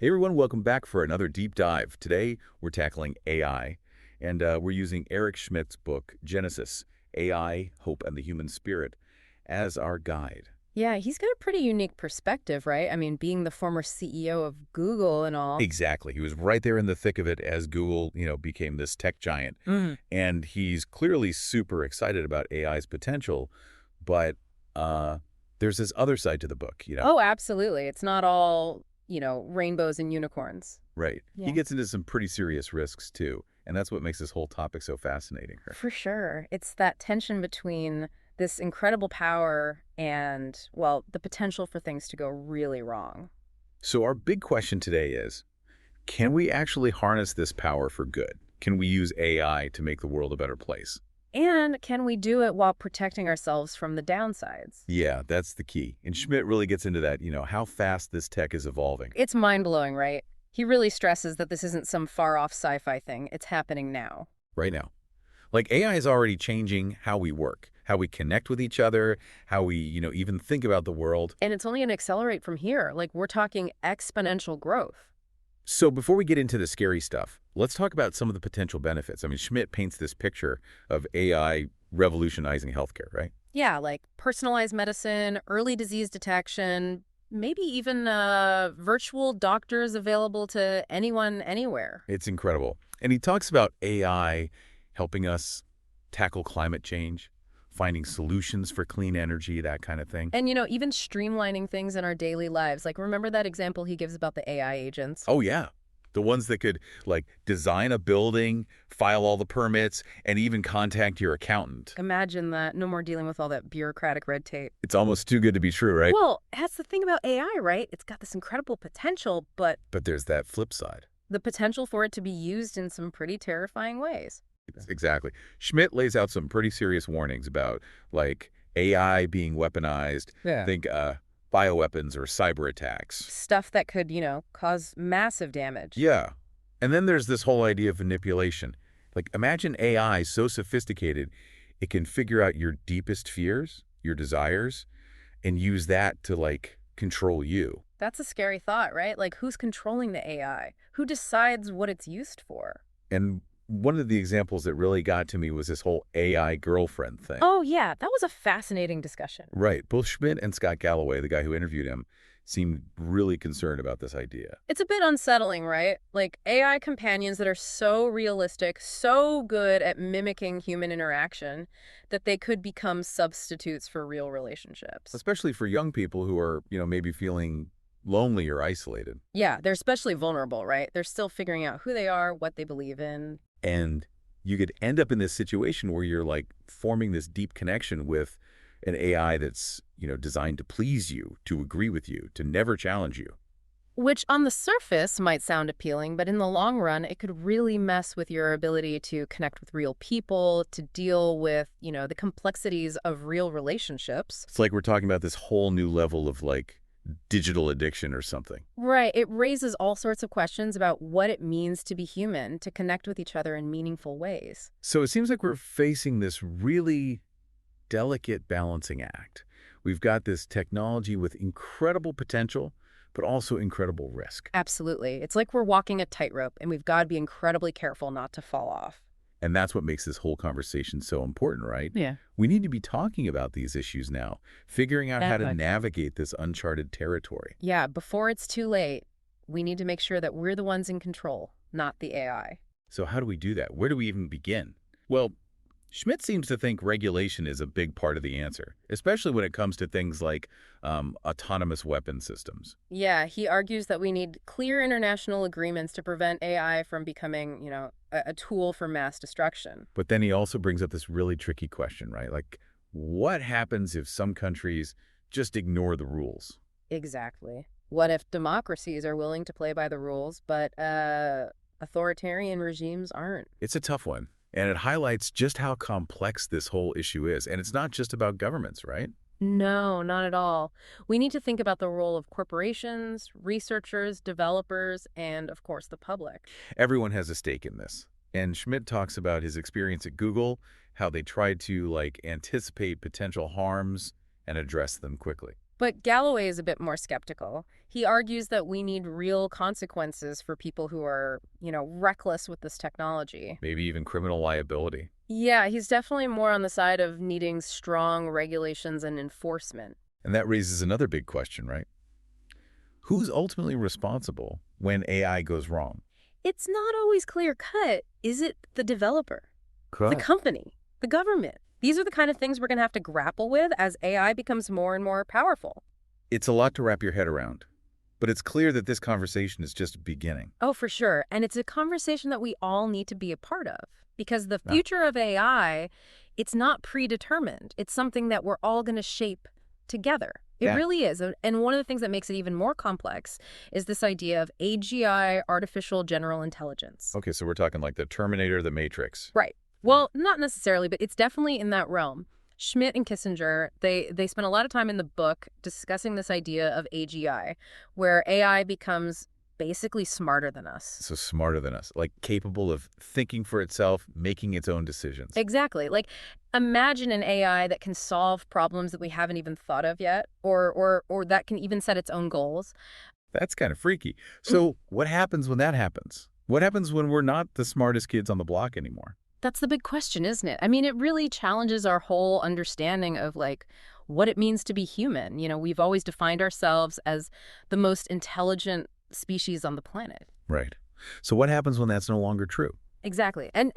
Hey everyone, welcome back for another deep dive. Today we're tackling AI, and we're using Eric Schmidt's book, Genesis, AI, Hope, and the Human Spirit, as our guide. Yeah, he's got a pretty unique perspective, right? I mean, being the former CEO of Google and all. Exactly. He was right there in the thick of it as Google, became this tech giant. Mhm. And he's clearly super excited about AI's potential, but uh, there's this other side to the book. Oh, absolutely. It's not all, rainbows and unicorns. Right. He Yeah. gets into some pretty serious risks too, and that's what makes this whole topic so fascinating. Right? For sure. It's that tension between this incredible power and, well, the potential for things to go really wrong. So our big question today is, can we actually harness this power for good? Can we use AI to make the world a better place? And can we do it while protecting ourselves from the downsides? Yeah, that's the key. And Schmidt really gets into that, how fast this tech is evolving It's mind-blowing, right? He really stresses that this isn't some far-off sci-fi thing. It's happening now. right now. Like AI is already changing how we work, how we connect with each other, how we, even think about the world. And it's only going to accelerate from here. Like, we're talking exponential growth. So before we get into the scary stuff, let's talk about some of the potential benefits. I mean, Schmidt paints this picture of AI revolutionizing healthcare, right? Yeah, like personalized medicine, early disease detection, maybe even virtual doctors available to anyone, anywhere. It's incredible. And he talks about AI helping us tackle climate change, finding solutions for clean energy, that kind of thing. And, even streamlining things in our daily lives. Like, remember that example he gives about the AI agents? Oh, yeah. The ones that could, like, design a building, file all the permits, and even contact your accountant. Imagine that. No more dealing with all that bureaucratic red tape. It's almost too good to be true, right? Well, that's the thing about AI, right? It's got this incredible potential, but But there's that flip side. the potential for it to be used in some pretty terrifying ways. Exactly. Schmidt lays out some pretty serious warnings about, like, AI being weaponized. Yeah. Think bioweapons or cyber attacks. Stuff that could, cause massive damage. Yeah. And then there's this whole idea of manipulation. Like, imagine AI so sophisticated, it can figure out your deepest fears, your desires, and use that to, like, control you. That's a scary thought, right? Like, who's controlling the AI? Who decides what it's used for? And one of the examples that really got to me was this whole AI girlfriend thing. Oh, yeah, that was a fascinating discussion. Right. Both Schmidt and Scott Galloway, the guy who interviewed him, seemed really concerned about this idea. It's a bit unsettling, right? Like, AI companions that are so realistic, so good at mimicking human interaction, that they could become substitutes for real relationships. Especially for young people who are, maybe feeling lonely or isolated. Yeah, they're especially vulnerable, right? They're still figuring out who they are, what they believe in. And you could end up in this situation where you're, like, forming this deep connection with an AI that's, designed to please you, to agree with you, to never challenge you. Which on the surface might sound appealing, but in the long run, it could really mess with your ability to connect with real people, to deal with, the complexities of real relationships. It's like we're talking about this whole new level of, like, digital addiction or something. Right. It raises all sorts of questions about what it means to be human, to connect with each other in meaningful ways. So it seems like we're facing this really delicate balancing act. We've got this technology with incredible potential, but also incredible risk. Absolutely. It's like we're walking a tightrope, and we've got to be incredibly careful not to fall off. And that's what makes this whole conversation so important, right? Yeah. We need to be talking about these issues now, figuring out how to Definitely. navigate this uncharted territory. Yeah, before it's too late, we need to make sure that we're the ones in control, not the AI. So how do we do that? Where do we even begin? Well, Schmidt seems to think regulation is a big part of the answer, especially when it comes to things like autonomous weapon systems. Yeah, he argues that we need clear international agreements to prevent AI from becoming, a tool for mass destruction. But then he also brings up this really tricky question, right? Like, what happens if some countries just ignore the rules? Exactly. What if democracies are willing to play by the rules, but authoritarian regimes aren't? It's a tough one, and it highlights just how complex this whole issue is. And it's not just about governments, right? No, not at all. We need to think about the role of corporations, researchers, developers, and, of course, the public. Everyone has a stake in this. And Schmidt talks about his experience at Google, how they tried to, like, anticipate potential harms and address them quickly. But Galloway is a bit more skeptical. He argues that we need real consequences for people who are, reckless with this technology. Maybe even criminal liability. Yeah, he's definitely more on the side of needing strong regulations and enforcement. And that raises another big question, right? Who's ultimately responsible when AI goes wrong? It's not always clear cut. Is it the developer, the Correct. company, the government? These are the kind of things we're going to have to grapple with as AI becomes more and more powerful. It's a lot to wrap your head around, but it's clear that this conversation is just beginning. Oh, for sure. And it's a conversation that we all need to be a part of because the Yeah. future of AI, it's not predetermined. It's something that we're all going to shape together. It Yeah. really is. And one of the things that makes it even more complex is this idea of AGI, artificial general intelligence. Okay, so we're talking like the Terminator, the Matrix. Right. Well, not necessarily, but it's definitely in that realm. Schmidt and Kissinger, they spent a lot of time in the book discussing this idea of AGI, where AI becomes basically smarter than us. So smarter than us, like capable of thinking for itself, making its own decisions. Exactly. Like, imagine an AI that can solve problems that we haven't even thought of yet, or that can even set its own goals. That's kind of freaky. So what happens when that happens? What happens when we're not the smartest kids on the block anymore? That's the big question, isn't it? I mean, it really challenges our whole understanding of, like, what it means to be human. We've always defined ourselves as the most intelligent species on the planet. Right. So what happens when that's no longer true? Exactly. And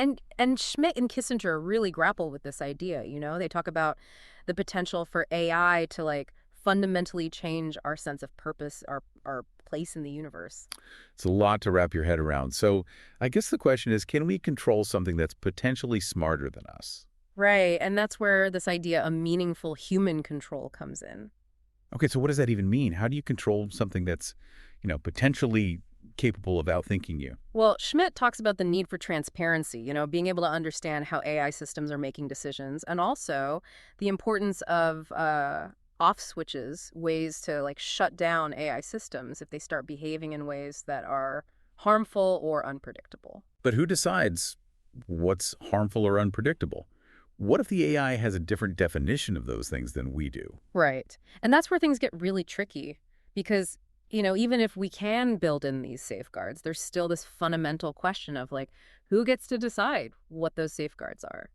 Schmidt and Kissinger really grapple with this idea, They talk about the potential for AI to, like, fundamentally change our sense of purpose, our place in the universe. It's a lot to wrap your head around. So I guess the question is, can we control something that's potentially smarter than us? Right. And that's where this idea of meaningful human control comes in. Okay, so what does that even mean? How do you control something that's, potentially capable of outthinking you? Well, Schmidt talks about the need for transparency, being able to understand how AI systems are making decisions, and also the importance of off switches, ways to, like, shut down AI systems if they start behaving in ways that are harmful or unpredictable. But who decides what's harmful or unpredictable? What if the AI has a different definition of those things than we do? Right. And that's where things get really tricky because, even if we can build in these safeguards, there's still this fundamental question of, like, who gets to decide what those safeguards are?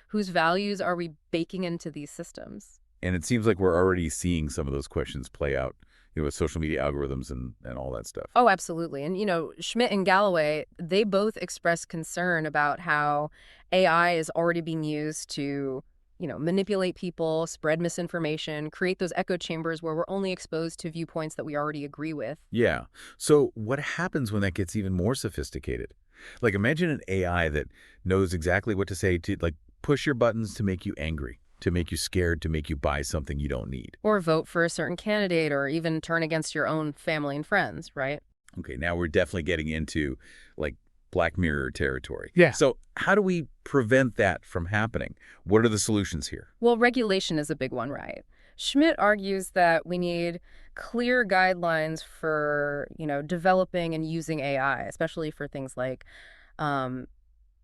Whose values are we baking into these systems? And it seems like we're already seeing some of those questions play out, with social media algorithms and all that stuff. Oh, absolutely. And, Schmidt and Galloway, they both express concern about how AI is already being used to, manipulate people, spread misinformation, create those echo chambers where we're only exposed to viewpoints that we already agree with. Yeah. So what happens when that gets even more sophisticated? Like, imagine an AI that knows exactly what to say to, like, push your buttons to make you angry, to make you scared, to make you buy something you don't need. Or vote for a certain candidate, or even turn against your own family and friends, right? Okay, now we're definitely getting into, like, Black Mirror territory. Yeah. So how do we prevent that from happening? What are the solutions here? Well, regulation is a big one, right? Schmidt argues that we need clear guidelines for, developing and using AI, especially for things like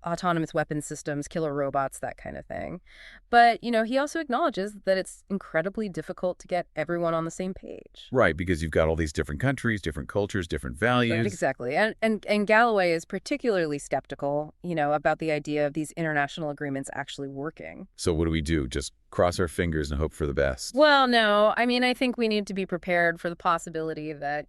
autonomous weapon systems, killer robots, that kind of thing. But, he also acknowledges that it's incredibly difficult to get everyone on the same page. Right, because you've got all these different countries, different cultures, different values. Right, exactly. And Galloway is particularly skeptical, about the idea of these international agreements actually working. So what do we do? Just cross our fingers and hope for the best? Well, no. I mean, I think we need to be prepared for the possibility that,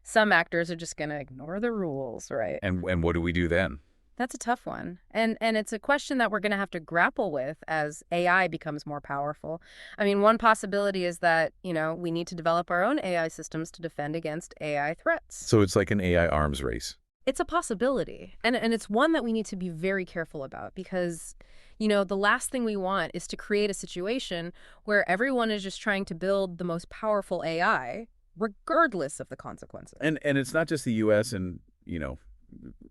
some actors are just going to ignore the rules, right? And what do we do then? That's a tough one. And it's a question that we're going to have to grapple with as AI becomes more powerful. I mean, one possibility is that, we need to develop our own AI systems to defend against AI threats. So it's like an AI arms race. It's a possibility. And it's one that we need to be very careful about because, the last thing we want is to create a situation where everyone is just trying to build the most powerful AI, regardless of the consequences. And it's not just the U.S. and,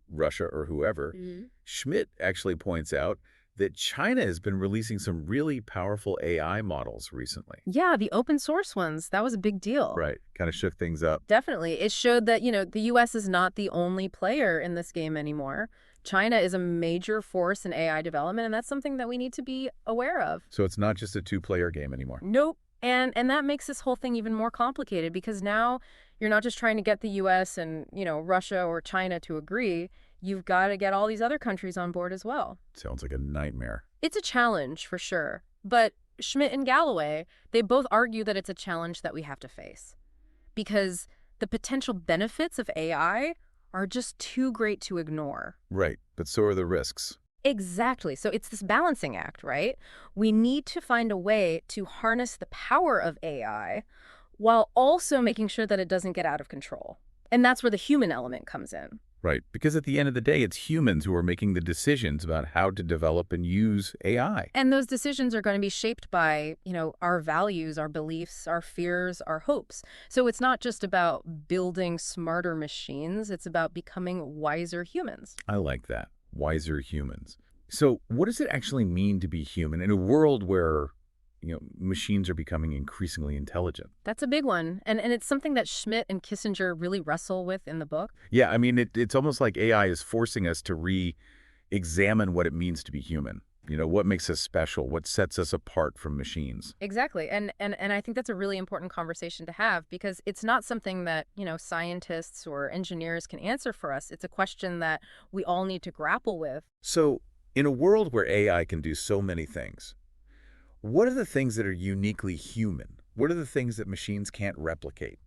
Russia or whoever. Mm-hmm. Schmidt actually points out that China has been releasing some really powerful AI models recently. Yeah, the open source ones, that was a big deal. Right. Kind of shook things up. Definitely. It showed that, the U.S. is not the only player in this game anymore. China is a major force in AI development, and that's something that we need to be aware of. So it's not just a two-player game anymore. Nope. And that makes this whole thing even more complicated because now you're not just trying to get the US and, Russia or China to agree. You've got to get all these other countries on board as well. Sounds like a nightmare. It's a challenge for sure. But Schmidt and Galloway, they both argue that it's a challenge that we have to face because the potential benefits of AI are just too great to ignore. Right, but so are the risks. Exactly. So it's this balancing act, right? We need to find a way to harness the power of AI while also making sure that it doesn't get out of control. And that's where the human element comes in. Right, because at the end of the day, it's humans who are making the decisions about how to develop and use AI. And those decisions are going to be shaped by, our values, our beliefs, our fears, our hopes. So it's not just about building smarter machines, it's about becoming wiser humans. I like that. Wiser humans. So what does it actually mean to be human in a world where, machines are becoming increasingly intelligent? That's a big one. And it's something that Schmidt and Kissinger really wrestle with in the book. Yeah, I mean, it's almost like AI is forcing us to re-examine what it means to be human. What makes us special? What sets us apart from machines? Exactly. And I think that's a really important conversation to have because it's not something that, scientists or engineers can answer for us. It's a question that we all need to grapple with. So in a world where AI can do so many things, what are the things that are uniquely human? What are the things that machines can't replicate?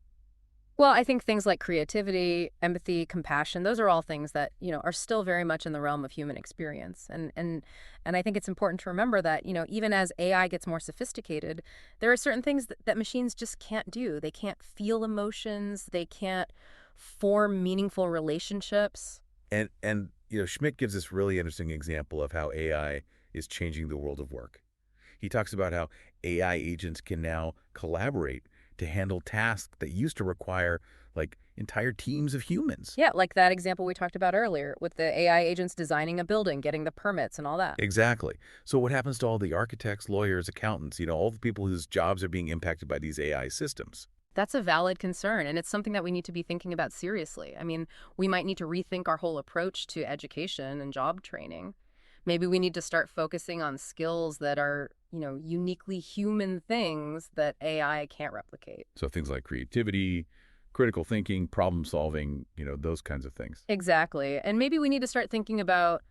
Well, I think things like creativity, empathy, compassion, those are all things that, are still very much in the realm of human experience. And I think it's important to remember that, even as AI gets more sophisticated, there are certain things that machines just can't do. They can't feel emotions, they can't form meaningful relationships. And Schmidt gives this really interesting example of how AI is changing the world of work. He talks about how AI agents can now collaborate to handle tasks that used to require entire teams of humans. Yeah, like that example we talked about earlier with the AI agents designing a building, getting the permits and all that. Exactly. So what happens to all the architects, lawyers, accountants, all the people whose jobs are being impacted by these AI systems? That's a valid concern, and it's something that we need to be thinking about seriously. I mean, we might need to rethink our whole approach to education and job training. Maybe we need to start focusing on skills that are, uniquely human things that AI can't replicate. So things like creativity, critical thinking, problem solving, those kinds of things. Exactly. And maybe we need to start thinking about,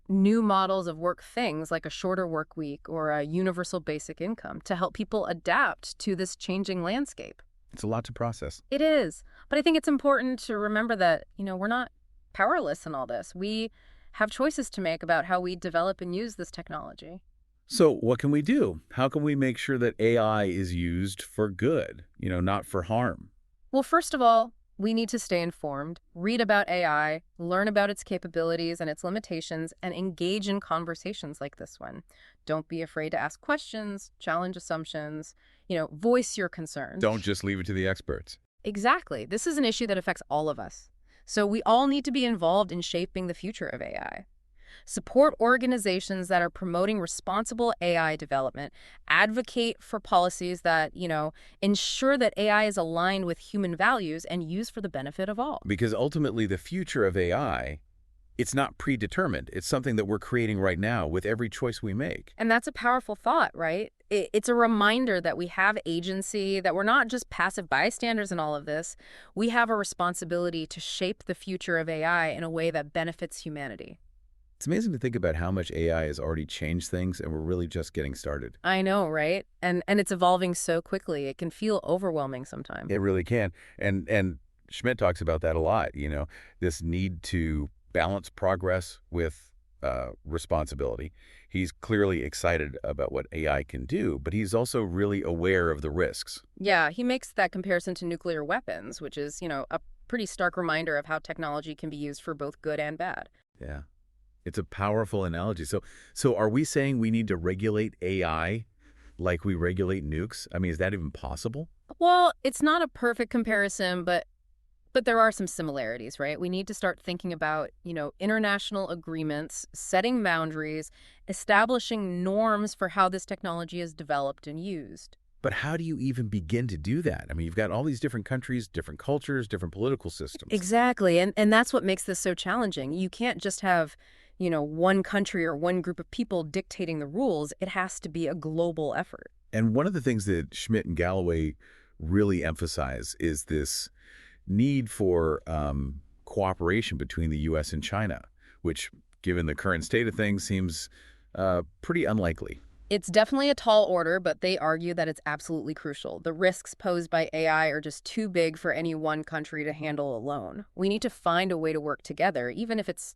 new models of work things like a shorter work week or a universal basic income to help people adapt to this changing landscape. It's a lot to process. It is. But I think it's important to remember that, we're not powerless in all this. We have choices to make about how we develop and use this technology. So what can we do? How can we make sure that AI is used for good, not for harm? Well, first of all, we need to stay informed, read about AI, learn about its capabilities and its limitations, and engage in conversations like this one. Don't be afraid to ask questions, challenge assumptions, voice your concerns. Don't just leave it to the experts. Exactly. This is an issue that affects all of us. So we all need to be involved in shaping the future of AI. Support organizations that are promoting responsible AI development, advocate for policies that, ensure that AI is aligned with human values and used for the benefit of all. Because ultimately the future of AI, it's not predetermined. It's something that we're creating right now with every choice we make. And that's a powerful thought, right? It's a reminder that we have agency, that we're not just passive bystanders in all of this. We have a responsibility to shape the future of AI in a way that benefits humanity. It's amazing to think about how much AI has already changed things, and we're really just getting started. I know, right? And it's evolving so quickly. It can feel overwhelming sometimes. It really can. And Schmidt talks about that a lot, this need to balance progress with responsibility. He's clearly excited about what AI can do, but he's also really aware of the risks. Yeah, he makes that comparison to nuclear weapons, which is, a pretty stark reminder of how technology can be used for both good and bad. Yeah. It's a powerful analogy. So are we saying we need to regulate AI like we regulate nukes? I mean, is that even possible? Well, it's not a perfect comparison, but there are some similarities, right? We need to start thinking about, international agreements, setting boundaries, establishing norms for how this technology is developed and used. But how do you even begin to do that? I mean, you've got all these different countries, different cultures, different political systems. Exactly. And that's what makes this so challenging. You can't just have, one country or one group of people dictating the rules. It has to be a global effort. And one of the things that Schmidt and Galloway really emphasize is this need for cooperation between the U.S. and China, which, given the current state of things, seems pretty unlikely. It's definitely a tall order, but they argue that it's absolutely crucial. The risks posed by AI are just too big for any one country to handle alone. We need to find a way to work together, even if it's,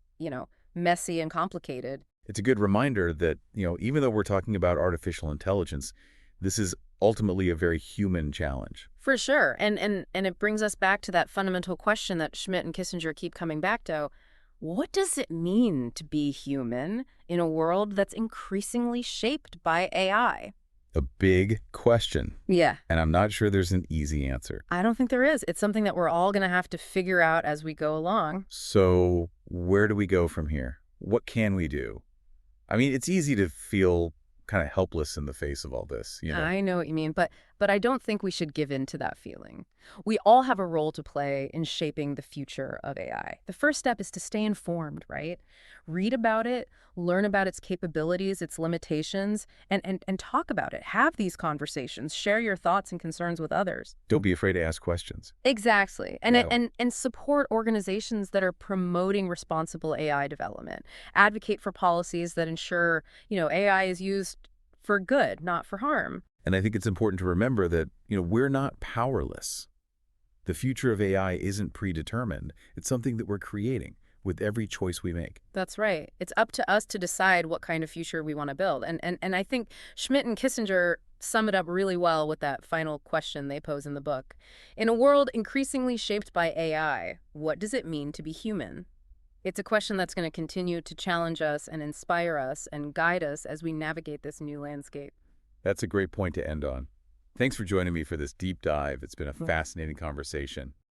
messy and complicated. It's a good reminder that, even though we're talking about artificial intelligence, this is ultimately a very human challenge. For sure. And it brings us back to that fundamental question that Schmidt and Kissinger keep coming back to. What does it mean to be human in a world that's increasingly shaped by AI? A big question. Yeah. And I'm not sure there's an easy answer. I don't think there is. It's something that we're all going to have to figure out as we go along. So where do we go from here? What can we do? I mean, it's easy to feel kind of helpless in the face of all this, I know what you mean, but I don't think we should give in to that feeling. We all have a role to play in shaping the future of AI. The first step is to stay informed, right? Read about it, learn about its capabilities, its limitations, and talk about it. Have these conversations. Share your thoughts and concerns with others. Don't be afraid to ask questions. Exactly. And, Yeah. and support organizations that are promoting responsible AI development. Advocate for policies that ensure, AI is used for good, not for harm. And I think it's important to remember that, we're not powerless. The future of AI isn't predetermined. It's something that we're creating with every choice we make. That's right. It's up to us to decide what kind of future we want to build. And I think Schmidt and Kissinger sum it up really well with that final question they pose in the book. In a world increasingly shaped by AI, what does it mean to be human? It's a question that's going to continue to challenge us and inspire us and guide us as we navigate this new landscape. That's a great point to end on. Thanks for joining me for this deep dive. It's been a Yeah. fascinating conversation.